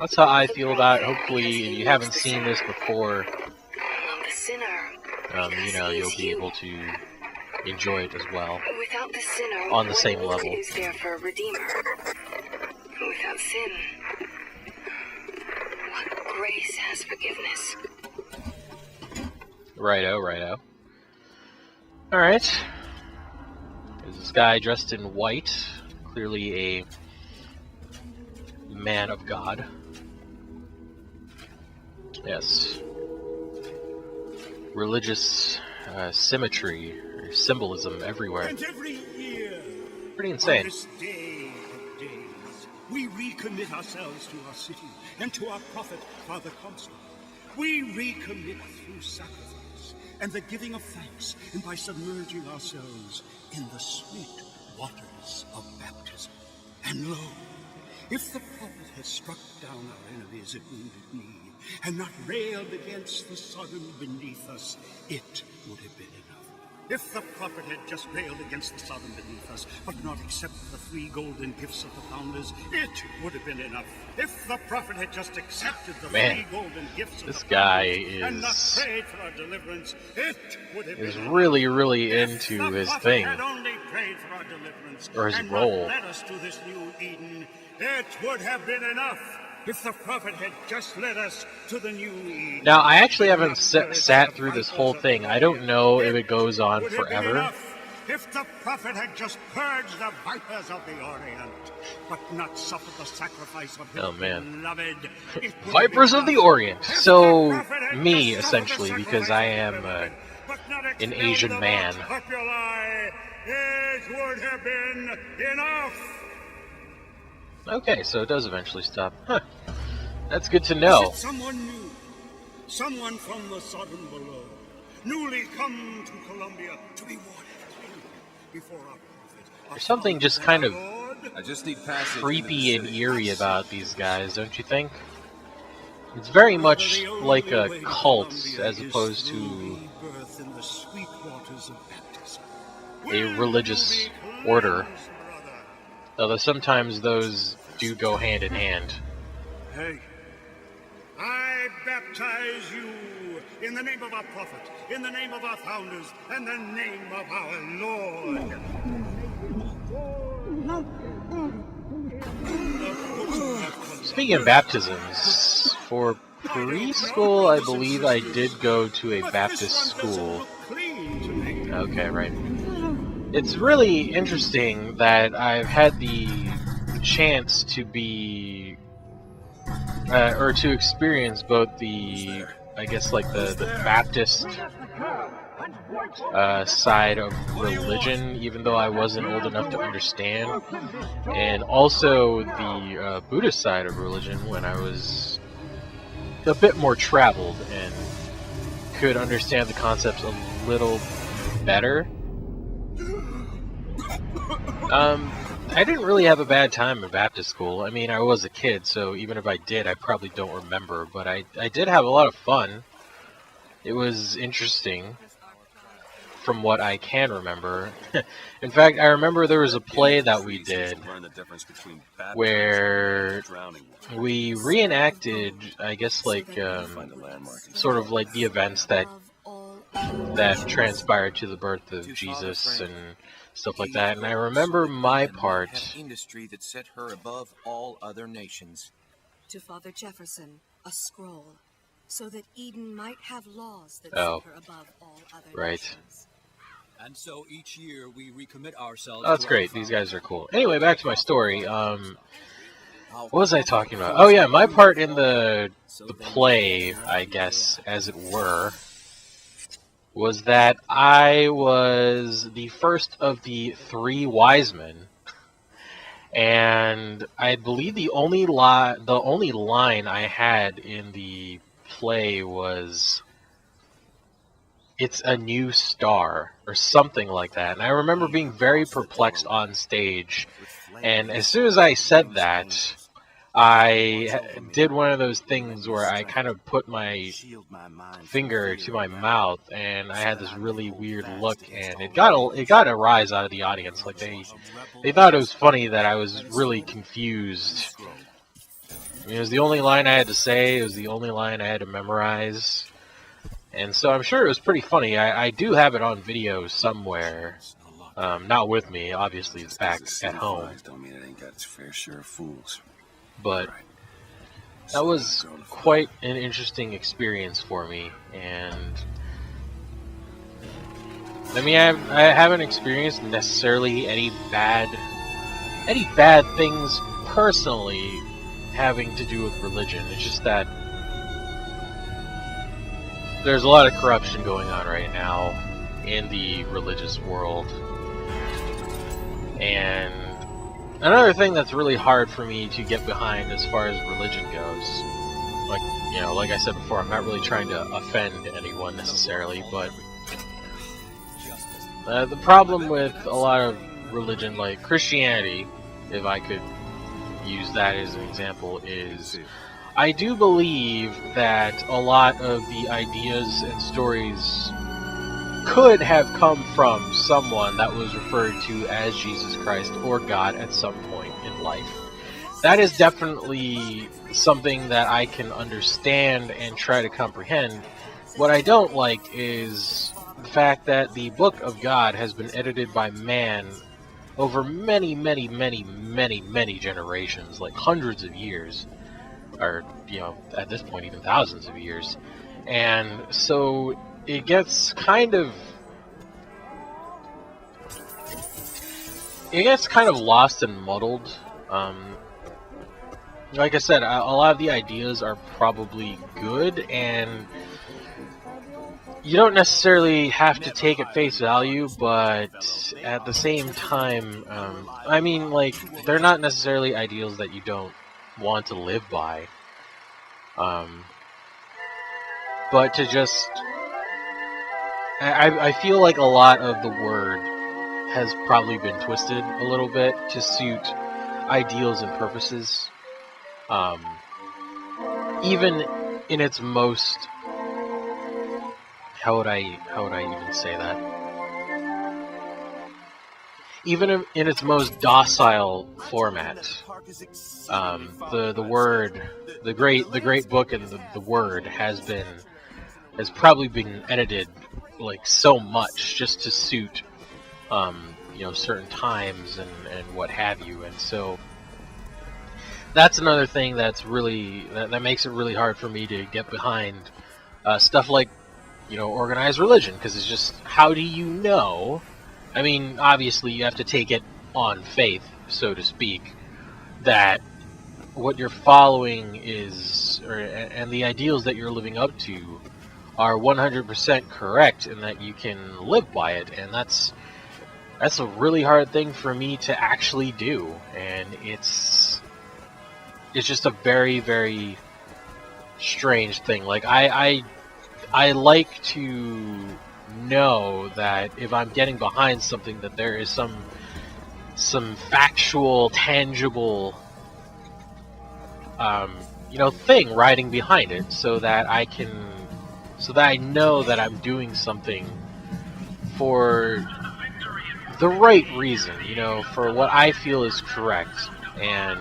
That's how I feel about it. Hopefully, if you haven't seen this before, you know, you'll be able to enjoy it as well. Without the sinner, on the same level. Is there for a redeemer? Without sin, what grace has forgiveness? Righto, righto. Alright. There's this guy dressed in white, clearly a man of God. Yes. Religious symmetry, or symbolism everywhere. And every year, Pretty insane. on this day of days, we recommit ourselves to our city and to our prophet, Father Comstock. We recommit through sacrifice and the giving of thanks, and by submerging ourselves in the sweet waters of baptism. And lo, if the prophet had struck down our enemies at wounded knee, and not railed against the Sodom beneath us, it would have been enough. If the prophet had just railed against the Sodom beneath us, but not accepted the 3 golden gifts of the founders, it would have been enough. If the prophet had just accepted the 3 golden gifts of the founders and not prayed for our deliverance, it would have been enough. Really, really into his thing, had only prayed for our deliverance or his and role. not led us to this new Eden, it would have been enough. If the prophet had just led us to the new Eden. Now, I actually haven't sat through this whole thing. I don't know if it goes on forever. If the prophet had just purged the vipers of the Orient, but not suffered the sacrifice of his beloved. Vipers of the Orient. So, me, essentially, because I am an Asian man. It would have been enough. Okay, so it does eventually stop. Huh. That's good to know. Someone new, someone from the Sodom below, newly come to Columbia to be watered before our prophet. There's something just kind of creepy and city. eerie about these guys, don't you think? It's very much like a cult as opposed to a religious order. Although sometimes those do go hand in hand. Hey, I baptize you in the name of our prophet, in the name of our founders, and the name of our Lord. Speaking of baptisms, for preschool, I believe I did go to a Baptist school. Okay, right. It's really interesting that I've had the chance to be, or to experience both the, I guess, like the Baptist side of religion, even though I wasn't old enough to understand, and also the Buddhist side of religion when I was a bit more traveled and could understand the concepts a little better. I didn't really have a bad time in Baptist school. I mean, I was a kid, so even if I did, I probably don't remember. But I did have a lot of fun. It was interesting, from what I can remember. In fact, I remember there was a play that we did where we reenacted, I guess, like, sort of like the events that transpired to the birth of Jesus and stuff like that. And I remember my part. Industry that set her above all other nations. To Father Jefferson, a scroll, so that Eden might have laws that set her above all other nations. And so each year we recommit ourselves. Oh, that's great. These guys are cool. Anyway, back to my story. What was I talking about? Oh yeah, my part in the play, I guess, as it were, was that I was the first of the 3 wise men, and I believe the only line I had in the play was, "It's a new star," or something like that. And I remember being very perplexed on stage, and as soon as I said that, I did one of those things where I kind of put my finger to my mouth, and I had this really weird look, and it got a rise out of the audience. Like they thought it was funny that I was really confused It was the only line I had to say. It was the only line I had to memorize. And so I'm sure it was pretty funny. I do have it on video somewhere. Not with me, obviously, it's back at home. But that was quite an interesting experience for me. And I mean, I haven't experienced necessarily any bad things personally having to do with religion. It's just that there's a lot of corruption going on right now in the religious world. And another thing that's really hard for me to get behind as far as religion goes, like, you know, like I said before, I'm not really trying to offend anyone necessarily, but the problem with a lot of religion, like Christianity, if I could use that as an example, is I do believe that a lot of the ideas and stories could have come from someone that was referred to as Jesus Christ or God at some point in life. That is definitely something that I can understand and try to comprehend. What I don't like is the fact that the Book of God has been edited by man over many generations, like hundreds of years, or, you know, at this point even thousands of years. And so it gets kind of lost and muddled. Like I said, a lot of the ideas are probably good, and you don't necessarily have to take at face value, but at the same time, I mean, like, they're not necessarily ideals that you don't want to live by. But to just... I feel like a lot of the word has probably been twisted a little bit to suit ideals and purposes. Even in its most... How would I even say that? Even in its most docile format, the word, the great book and the word has probably been edited like so much just to suit you know, certain times and what have you, and so that's another thing that's really that makes it really hard for me to get behind stuff like, you know, organized religion, because it's just, how do you know? I mean, obviously you have to take it on faith, so to speak, that what you're following is, and the ideals that you're living up to are 100% correct, and that you can live by it. And that's a really hard thing for me to actually do, and it's just a very strange thing. Like, I like to know that if I'm getting behind something, that there is some factual, tangible, you know, thing riding behind it, so that I know that I'm doing something for the right reason, you know, for what I feel is correct. And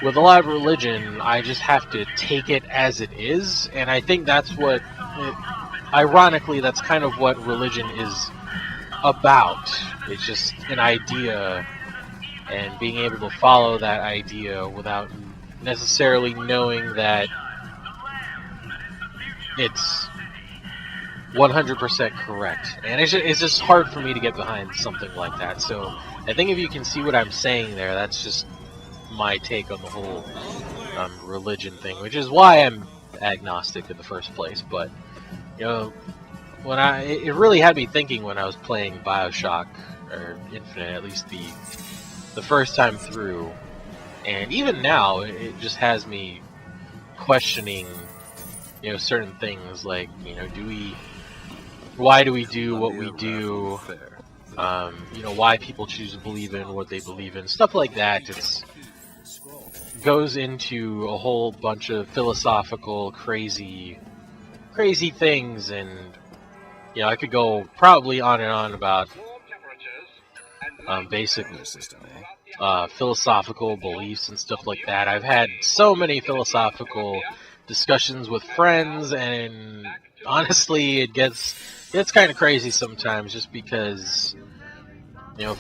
with a lot of religion, I just have to take it as it is, and I think that's what, ironically, that's kind of what religion is about. It's just an idea, and being able to follow that idea without necessarily knowing that it's 100% correct. And it's just hard for me to get behind something like that. So I think if you can see what I'm saying there, that's just my take on the whole religion thing, which is why I'm agnostic in the first place. But, you know, it really had me thinking when I was playing BioShock or Infinite, at least the first time through, and even now it just has me questioning, you know, certain things, like, you know, why do we do what we do? You know, why people choose to believe in what they believe in, stuff like that. It goes into a whole bunch of philosophical, crazy things, and, you know, I could go probably on and on about basically philosophical beliefs and stuff like that. I've had so many philosophical discussions with friends, and honestly, it gets kind of crazy sometimes, just because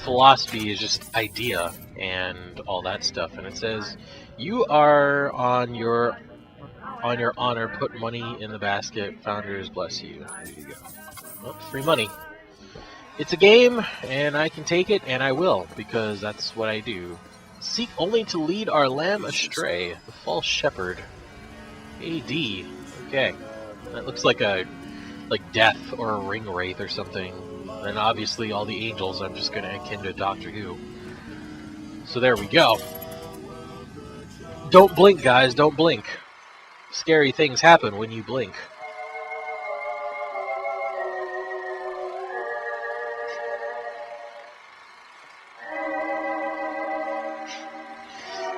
philosophy is just idea and all that stuff. And it says, "You are on your honor. Put money in the basket. Founders bless you." There you go. Well, free money. It's a game, and I can take it, and I will, because that's what I do. Seek only to lead our lamb astray, the false shepherd. AD. Okay. That looks like death or a ring wraith or something. And obviously all the angels I'm just gonna akin to Doctor Who. So there we go. Don't blink, guys, don't blink. Scary things happen when you blink.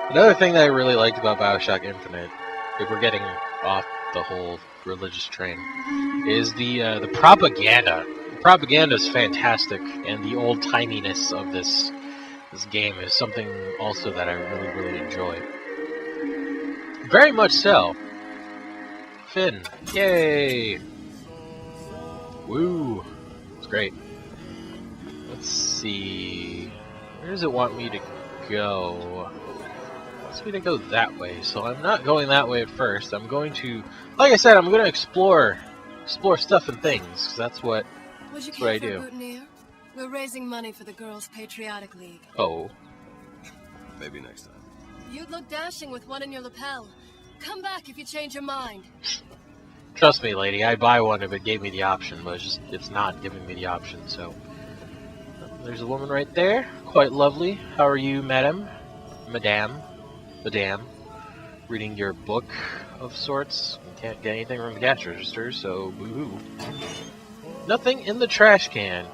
Another thing that I really liked about BioShock Infinite, if we're getting off the whole religious train, is the propaganda. The propaganda is fantastic, and the old-timiness of this game is something also that I really, really enjoy. Very much so. Finn, yay! Woo! It's great. Let's see. Where does it want me to go? It wants me to go that way, so I'm not going that way at first. I'm going to, like I said, I'm going to explore stuff and things, because that's what I do. Boutonniere? We're raising money for the Girls' Patriotic League. Oh. Maybe next time. You'd look dashing with one in your lapel. Come back if you change your mind. Trust me, lady, I'd buy one if it gave me the option, but it's not giving me the option, so. There's a woman right there. Quite lovely. How are you, madam? Madame? Reading your book of sorts. You can't get anything from the cash register, so boo-hoo. Nothing in the trash can.